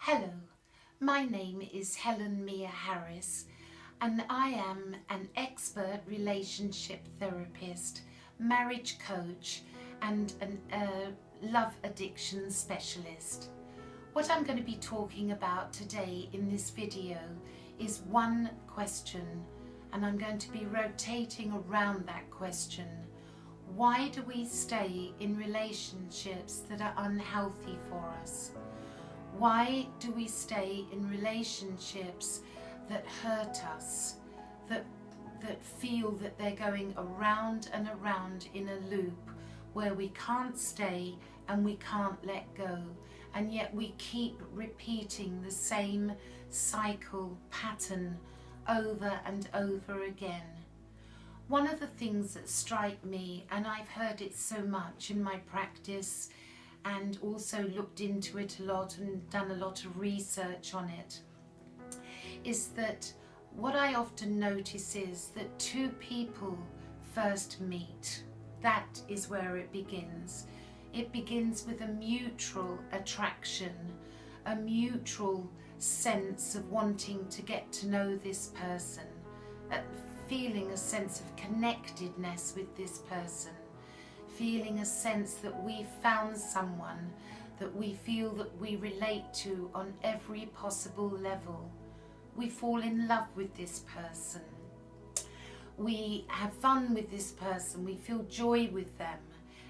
Hello, my name is Helen Harris and I am an expert relationship therapist, marriage coach and a love addiction specialist. What I'm going to be talking about today in this video is one question, and I'm going to be rotating around that question. Why do we stay in relationships that are unhealthy for us? Why do we stay in relationships that hurt us, that feel that they're going around and around in a loop where we can't stay and we can't let go, and yet we keep repeating the same cycle pattern over and over again? One of the things that strike me, and I've heard it so much in my practice and also looked into it a lot and done a lot of research on it, is that what I often notice is that two people first meet. That is where it begins. It begins with a mutual attraction, a mutual sense of wanting to get to know this person, feeling a sense of connectedness with this person, feeling a sense that we found someone that we feel that we relate to on every possible level. We fall in love with this person. We have fun with this person. We feel joy with them.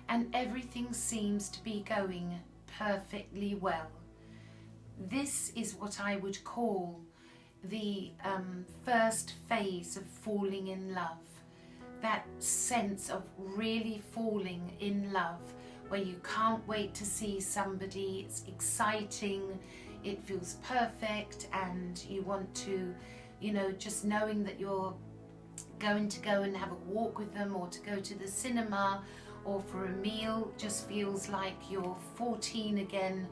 And everything seems to be going perfectly well. This is what I would call the first phase of falling in love. That sense of really falling in love, where you can't wait to see somebody, it's exciting, it feels perfect, and you want to, just knowing that you're going to go and have a walk with them, or to go to the cinema, or for a meal, just feels like you're 14 again,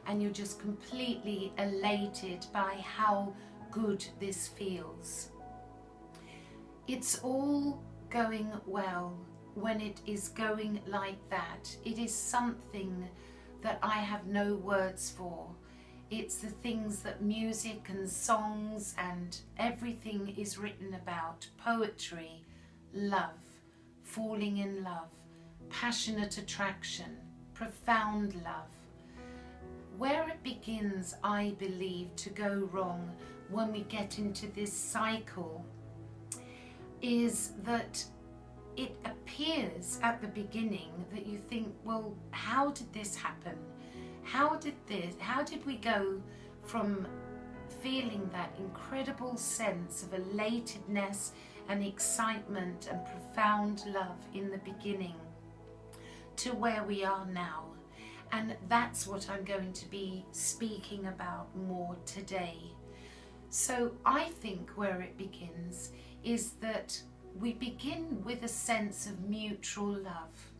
and you're just completely elated by how good this feels. It's all going well when it is going like that. It is something that I have no words for. It's the things that music and songs and everything is written about. Poetry, love, falling in love, passionate attraction, profound love. Where it begins, I believe, to go wrong when we get into this cycle is that it appears at the beginning that you think, well, how did this happen? How did we go from feeling that incredible sense of elatedness and excitement and profound love in the beginning to where we are now? And that's what I'm going to be speaking about more today. So I think where it begins is that we begin with a sense of mutual love,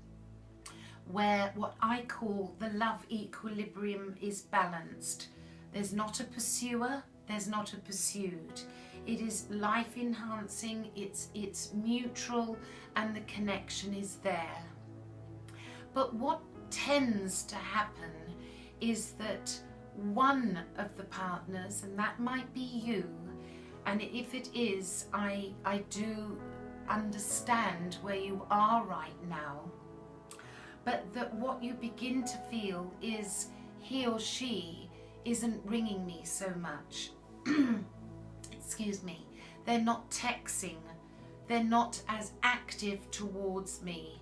where what I call the love equilibrium is balanced. There's not a pursuer, there's not a pursued. It is life enhancing, it's mutual, and the connection is there. But what tends to happen is that one of the partners, and that might be you, and if it is, I do understand where you are right now, but that what you begin to feel is he or she isn't ringing me so much. Excuse me. They're not texting. They're not as active towards me.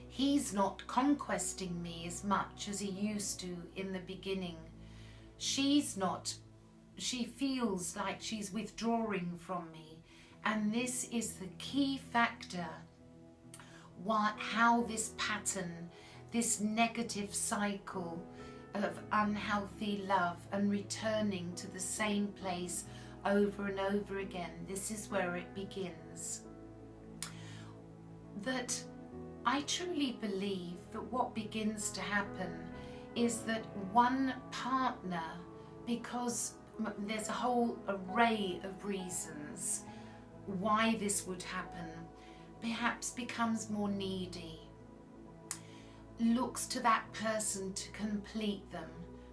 He's not conquesting me as much as he used to in the beginning. She feels like she's withdrawing from me. And this is the key factor, how this pattern, this negative cycle of unhealthy love and returning to the same place over and over again, this is where it begins. That I truly believe that what begins to happen is that one partner, because there's a whole array of reasons why this would happen, perhaps becomes more needy, looks to that person to complete them,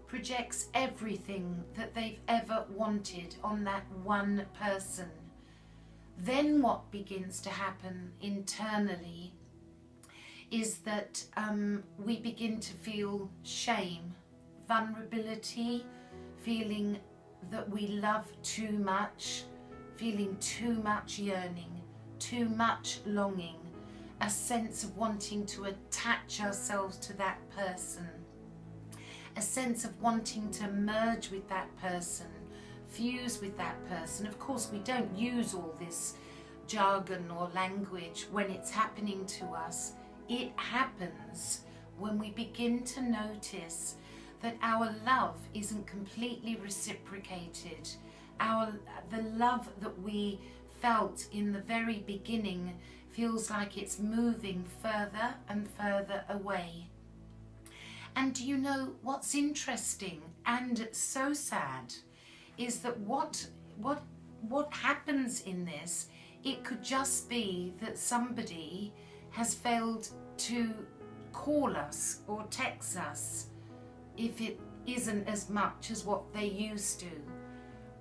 projects everything that they've ever wanted on that one person. Then what begins to happen internally is that we begin to feel shame, vulnerability, feeling that we love too much, feeling too much yearning, too much longing, a sense of wanting to attach ourselves to that person, a sense of wanting to merge with that person, fuse with that person. Of course, we don't use all this jargon or language when it's happening to us. It happens when we begin to notice that our love isn't completely reciprocated. The love that we felt in the very beginning feels like it's moving further and further away. And do you know what's interesting and so sad is that what happens in this, it could just be that somebody has failed to call us or text us if it isn't as much as what they used to.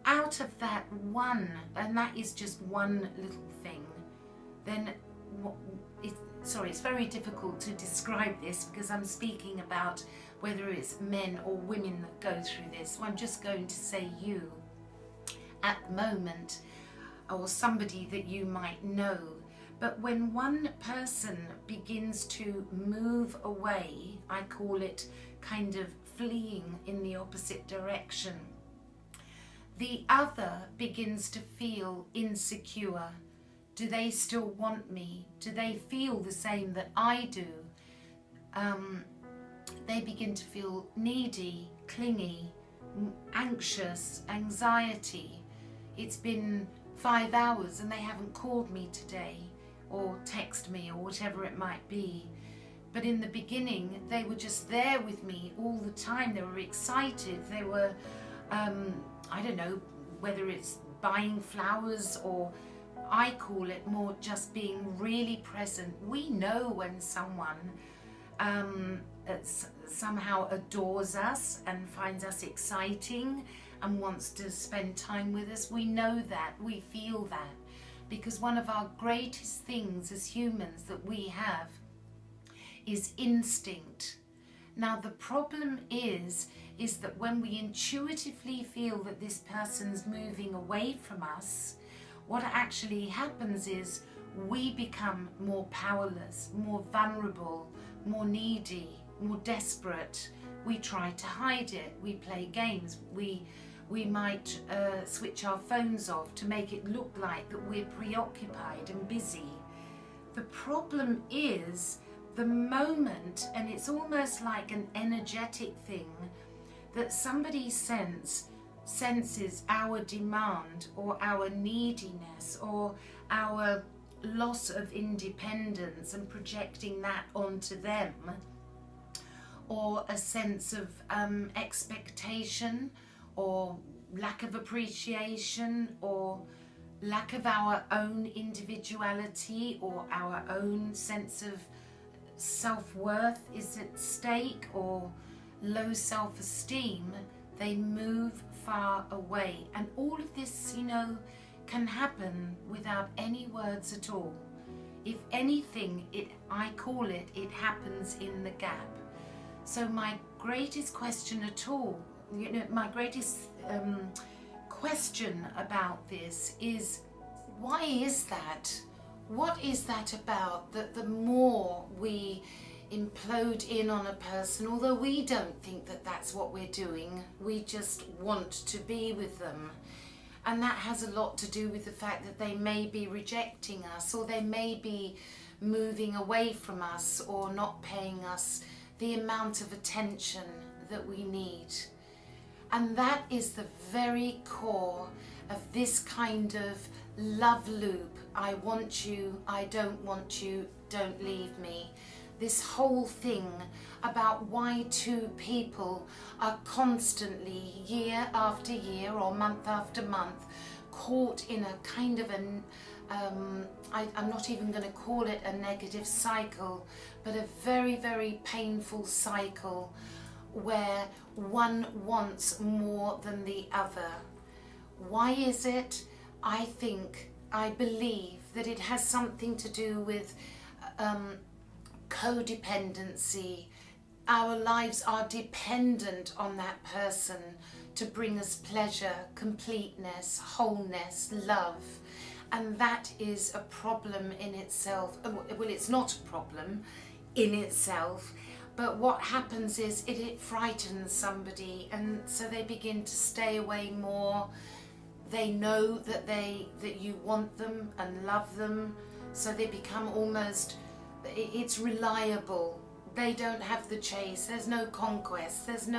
Out of that one, and that is just one little thing, then it's very difficult to describe this because I'm speaking about whether it's men or women that go through this. So I'm just going to say you at the moment, or somebody that you might know. But when one person begins to move away, I call it kind of fleeing in the opposite direction, the other begins to feel insecure. Do they still want me? Do they feel the same that I do? They begin to feel needy, clingy, anxious, anxiety. It's been 5 hours and they haven't called me today or text me or whatever it might be. But in the beginning, they were just there with me all the time. They were excited. They were, I don't know, whether it's buying flowers or I call it more just being really present. We know when someone somehow adores us and finds us exciting and wants to spend time with us. We know that, we feel that, because one of our greatest things as humans that we have is instinct. Now the problem is that when we intuitively feel that this person's moving away from us, what actually happens is we become more powerless, more vulnerable, more needy, more desperate. We try to hide it. We play games. We might switch our phones off to make it look like that we're preoccupied and busy. The problem is the moment, and it's almost like an energetic thing, that somebody senses our demand or our neediness or our loss of independence and projecting that onto them, or a sense of expectation or lack of appreciation or lack of our own individuality or our own sense of self-worth is at stake, or low self-esteem, they move far away. And all of this, you know, can happen without any words at all. If anything, I call it happens in the gap. So my greatest question at all, you know, my greatest question about this is, why is that? What is that about, that the more we implode in on a person, although we don't think that that's what we're doing, we just want to be with them. And that has a lot to do with the fact that they may be rejecting us, or they may be moving away from us, or not paying us the amount of attention that we need. And that is the very core of this kind of love loop. I want you, I don't want you, don't leave me. This whole thing about why two people are constantly, year after year or month after month, caught in a kind of an, I'm not even going to call it a negative cycle, but a very, very painful cycle where one wants more than the other. Why is it? I believe that it has something to do with codependency. Our lives are dependent on that person to bring us pleasure, completeness, wholeness, love. And that is a problem in itself. Well, it's not a problem in itself, but what happens is it frightens somebody, and so they begin to stay away more. They know that you want them and love them, so they become almost, it's reliable. They don't have the chase, there's no conquest, there's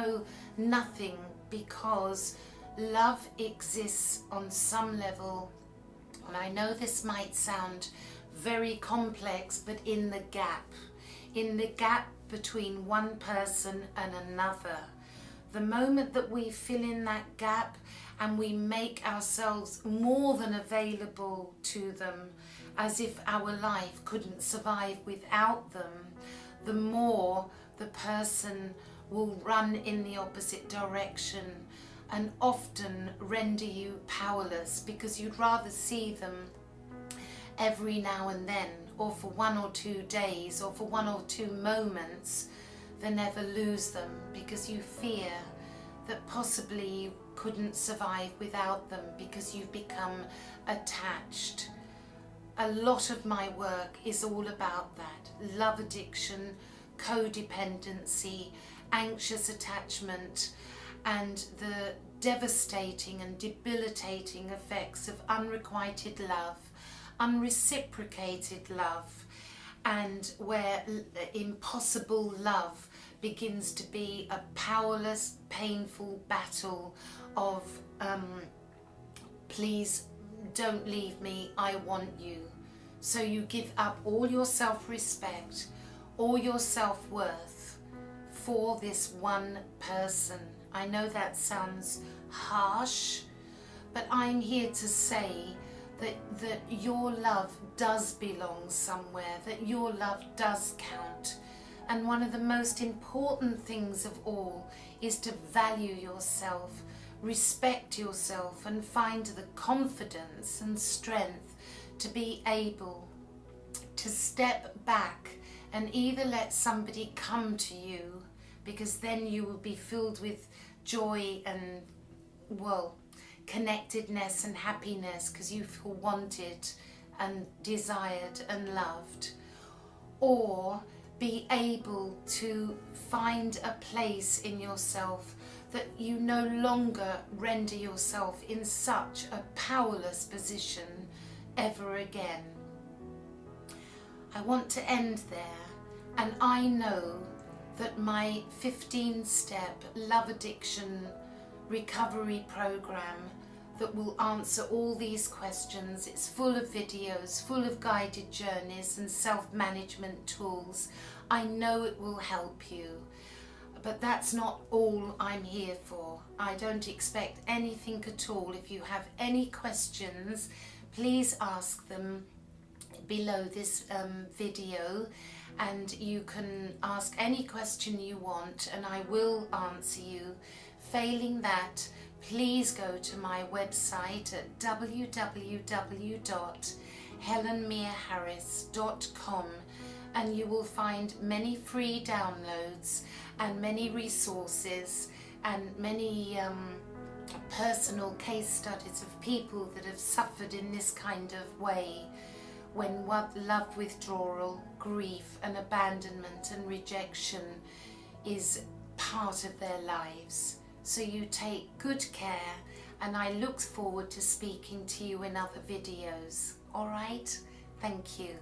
nothing, because love exists on some level. And I know this might sound very complex, but in the gap between one person and another. The moment that we fill in that gap and we make ourselves more than available to them, as if our life couldn't survive without them, the more the person will run in the opposite direction and often render you powerless, because you'd rather see them every now and then, or for 1 or 2 days, or for 1 or 2 moments, than ever lose them, because you fear that possibly you couldn't survive without them because you've become attached. A lot of my work is all about that. Love addiction, codependency, anxious attachment, and the devastating and debilitating effects of unrequited love, unreciprocated love, and where impossible love begins to be a powerless, painful battle of please don't leave me, I want you. So you give up all your self-respect, all your self-worth for this one person. I know that sounds harsh, but I'm here to say that your love does belong somewhere, that your love does count. And one of the most important things of all is to value yourself, respect yourself, and find the confidence and strength to be able to step back and either let somebody come to you, because then you will be filled with joy and, well, connectedness and happiness because you feel wanted and desired and loved, or be able to find a place in yourself that you no longer render yourself in such a powerless position ever again. I want to end there, and I know that my 15-step love addiction recovery program that will answer all these questions, it's full of videos, full of guided journeys and self-management tools. I know it will help you, but that's not all I'm here for. I don't expect anything at all. If you have any questions, please ask them below this video, and you can ask any question you want and I will answer you. Failing that, please go to my website at www.helenmiaharris.com, and you will find many free downloads and many resources and many personal case studies of people that have suffered in this kind of way, when love withdrawal, grief and abandonment and rejection is part of their lives. So you take good care, and I look forward to speaking to you in other videos. All right? Thank you.